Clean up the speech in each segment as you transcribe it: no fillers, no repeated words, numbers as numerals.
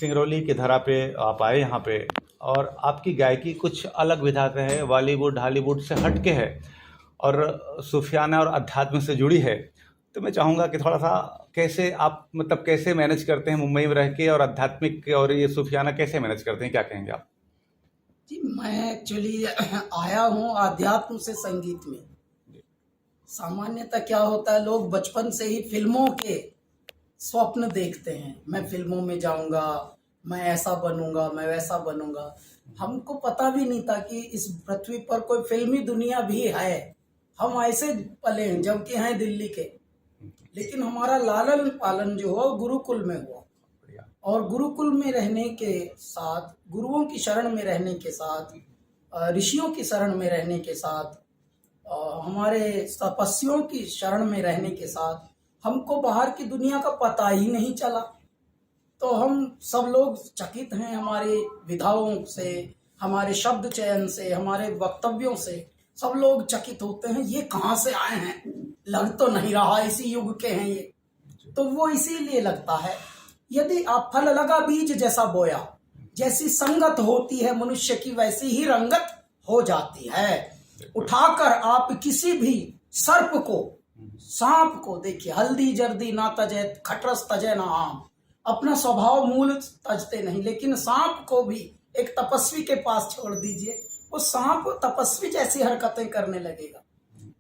सिंगरौली की धरा पे आप आए यहाँ पे, और आपकी गायकी कुछ अलग विधा से है, बॉलीवुड हॉलीवुड से हट के है और सूफियाना और अध्यात्म से जुड़ी है। तो मैं चाहूँगा कि थोड़ा सा कैसे आप मतलब कैसे मैनेज करते हैं मुंबई में रह के, और आध्यात्मिक और ये सूफियाना कैसे मैनेज करते हैं, क्या कहेंगे आप? जी, मैं एक्चुअली आया हूँ आध्यात्म से संगीत में। सामान्यतः क्या होता है, लोग बचपन से ही फिल्मों के स्वप्न देखते हैं, मैं फिल्मों में जाऊंगा, मैं ऐसा बनूंगा, मैं वैसा बनूंगा। हमको पता भी नहीं था कि इस पृथ्वी पर कोई फिल्मी दुनिया भी है। हम ऐसे पले हैं जबकि हैं दिल्ली के, लेकिन हमारा लालन पालन जो हुआ गुरुकुल में हुआ। और गुरुकुल में रहने के साथ, गुरुओं की शरण में रहने के साथ, ऋषियों की शरण में रहने के साथ, हमारे तपस्वियों की शरण में रहने के साथ हमको बाहर की दुनिया का पता ही नहीं चला। तो हम सब लोग चकित हैं हमारे विधाओं से, हमारे शब्द चयन से, हमारे वक्तव्यों से। सब लोग चकित होते हैं, ये कहाँ से आए हैं, लग तो नहीं रहा इसी युग के हैं ये। तो वो इसीलिए लगता है, यदि आप फल लगा बीज जैसा बोया, जैसी संगत होती है मनुष्य की वैसी ही रंगत हो जाती है। उठाकर आप किसी भी सर्प को, सांप को देखिए, हल्दी जर्दी ना तजे खटरस तजे ना आम, अपना स्वभाव मूल तजते नहीं। लेकिन सांप को भी एक तपस्वी के पास छोड़ दीजिए, वो सांप तपस्वी जैसी हरकतें करने लगेगा।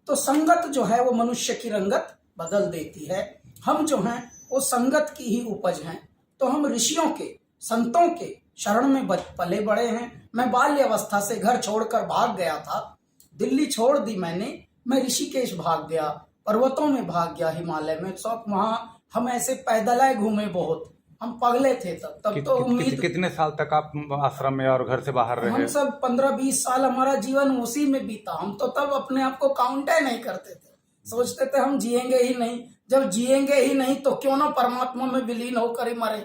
तो संगत जो है वो मनुष्य की रंगत बदल देती है। हम जो हैं वो संगत की ही उपज हैं। तो हम ऋषियों के, संतों के शरण में पले बड़े हैं। मैं बाल्य अवस्था से घर छोड़कर भाग गया था, दिल्ली छोड़ दी मैंने, मैं ऋषिकेश भाग गया, पर्वतों में भाग गया, हिमालय में। सब वहाँ हम ऐसे पैदल घूमे बहुत, हम पगले थे तब तो उम्मीद। कितने साल तक आप आश्रम में और घर से बाहर रहे? हम सब 15-20 साल हमारा जीवन उसी में बीता। हम तो तब अपने आप को काउंट नहीं करते थे, सोचते थे हम जिएंगे ही नहीं। जब जिएंगे ही नहीं तो क्यों ना परमात्मा में विलीन होकर ही मरे।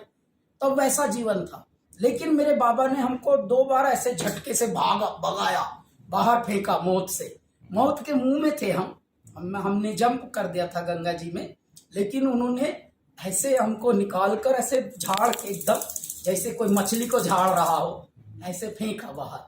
तो वैसा जीवन था। लेकिन मेरे बाबा ने हमको 2 बार ऐसे झटके से भगाया, बाहर फेंका मौत से। मौत के मुंह में थे हमने जंप कर दिया था गंगा जी में, लेकिन उन्होंने ऐसे हमको निकाल कर ऐसे झाड़ के, एकदम जैसे कोई मछली को झाड़ रहा हो, ऐसे फेंका बाहर।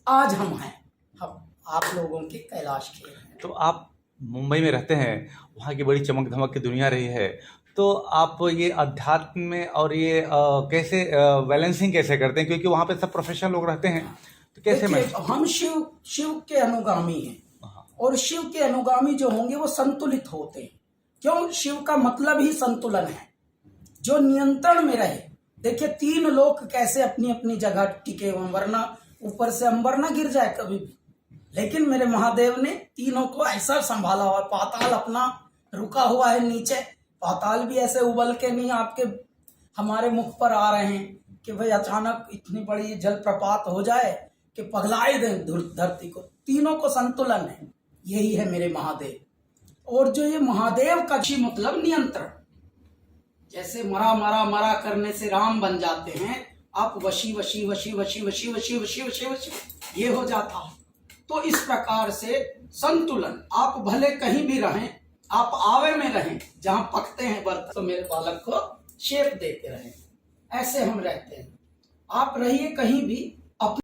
आज हम हैं, हम आप लोगों के कैलाश के हैं। तो आप मुंबई में रहते हैं, वहाँ की बड़ी चमक धमक की दुनिया रही है, तो आप ये अध्यात्म में और ये कैसे बैलेंसिंग कैसे करते हैं, क्योंकि वहाँ पे सब प्रोफेशनल लोग रहते हैं, तो कैसे हम शिव के अनुगामी हैं, और शिव के अनुगामी जो होंगे वो संतुलित होते हैं। क्यों? शिव का मतलब ही संतुलन है, जो नियंत्रण में रहे। देखिए 3 लोक कैसे अपनी अपनी जगह टिके हुए, वरना ऊपर से अंबर ना गिर जाए कभी भी। लेकिन मेरे महादेव ने तीनों को ऐसा संभाला हुआ। पाताल अपना रुका हुआ है नीचे, पाताल भी ऐसे उबल के नहीं आपके हमारे मुख पर आ रहे हैं कि भाई अचानक इतनी बड़ी जलप्रपात हो जाए कि पगलाए दें धरती को। तीनों को संतुलन है, यही है मेरे महादेव। और जो ये महादेव का मतलब नियंत्रण, जैसे मरा करने से राम बन जाते हैं, आप वशी वशी वशी वशी वशी वशी वशी वशी वशी ये हो जाता है। तो इस प्रकार से संतुलन, आप भले कहीं भी रहें, आप आवे में रहें, जहां पकते हैं बर्तन तो मेरे बालक को शेप देते रहें, ऐसे हम रहते हैं। आप रहिए कहीं भी,